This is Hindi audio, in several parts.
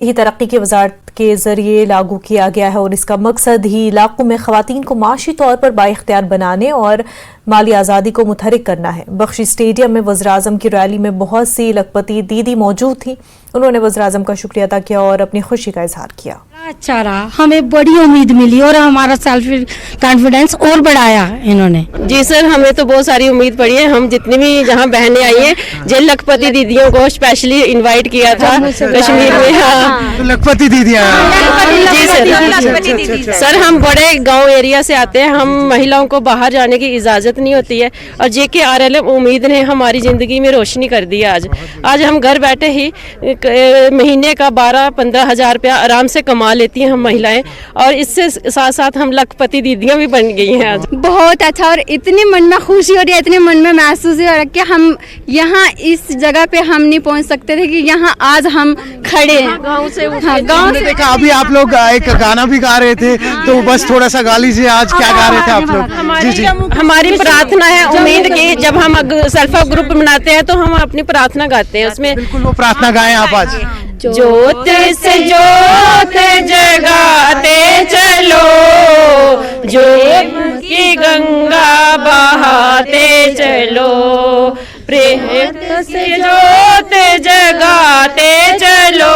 ही तरक्की की वजारत के जरिए लागू किया गया है और इसका मकसद ही इलाकों में खवातीन को माशी तौर पर बाइख्तियार बनाने और माली आज़ादी को मुतहरिक करना है। बख्शी स्टेडियम में वज़ीर-ए-आज़म की रैली में बहुत सी लखपति दीदी मौजूद थी। उन्होंने वज़ीर-ए-आज़म का शुक्रिया अदा किया और अपनी खुशी का इजहार किया। अच्छा रहा, हमें बड़ी उम्मीद मिली और हमारा सेल्फ कॉन्फिडेंस और बढ़ाया इन्होंने। जी सर, हमें तो बहुत सारी उम्मीद पड़ी है। हम जितनी भी जहाँ बहनें आई हैं, जिन लखपति दीदियों को स्पेशली इनवाइट किया था कश्मीर में। हाँ, लखपति दीदियाँ। जी सर, सर हम बड़े गांव एरिया से आते हैं, हम महिलाओं को बाहर जाने की इजाज़त नहीं होती है और JKRLM उम्मीद ने हमारी ज़िंदगी में रोशनी कर दी है। आज हम घर बैठे ही महीने का 12-15 हज़ार रुपया आराम से कमा लेती हैं हम महिलाएं, और इससे साथ साथ हम लखपति दीदियां भी बन गई हैं। आज बहुत अच्छा, और इतनी मन में खुशी हो रही है, इतने मन में महसूस हो रहा है कि हम यहाँ इस जगह पे हम नहीं पहुँच सकते थे कि यहाँ आज हम खड़े हैं। गाँव से गाँव से देखा अभी आप लोग एक गाना भी गा रहे थे, तो बस थोड़ा सा गा लीजिए, आज क्या गा रहे थे आप लोग? जी जी, हमारी प्रार्थना है उम्मीद की, जब हम सेल्फ हेल्प ग्रुप बनाते हैं तो हम अपनी प्रार्थना गाते हैं, उसमें बिल्कुल वो प्रार्थना गाएं आप आज। ज्योत से ज्योत जगाते चलो, ज्योत की गंगा बहाते चलो, प्रेम से ज्योत जगाते चलो,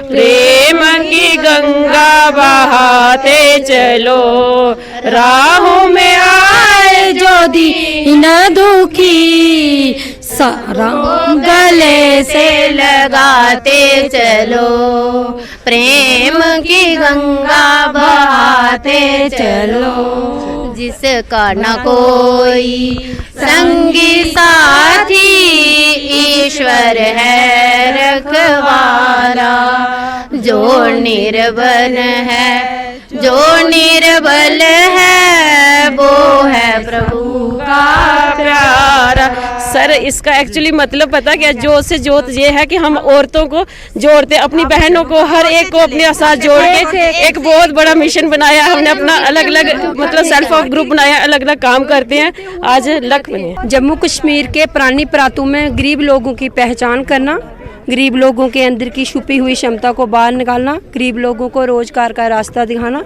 प्रेम की गंगा बहाते चलो, राहों में आए जो दीन दुखी, सारा गले से लगाते चलो, प्रेम की गंगा बहाते चलो, जिसका न कोई संगी साथी, ईश्वर है रखवाला, जो निर्बल है, जो निर्बल है, वो है प्रभु का प्यारा। सर इसका एक्चुअली मतलब पता क्या, जोत से जोत ये है कि हम औरतों को जोड़ते, अपनी बहनों को, हर एक को अपने साथ जोड़ के एक बहुत बड़ा मिशन बनाया हमने अपना, अलग अलग मतलब सेल्फ हेल्प ग्रुप बनाया, अलग अलग काम करते हैं। आज लक बने। जम्मू कश्मीर के पुरानी प्रांतों में गरीब लोगों की पहचान करना, गरीब लोगों के अंदर की छुपी हुई क्षमता को बाहर निकालना, गरीब लोगों को रोजगार का रास्ता दिखाना।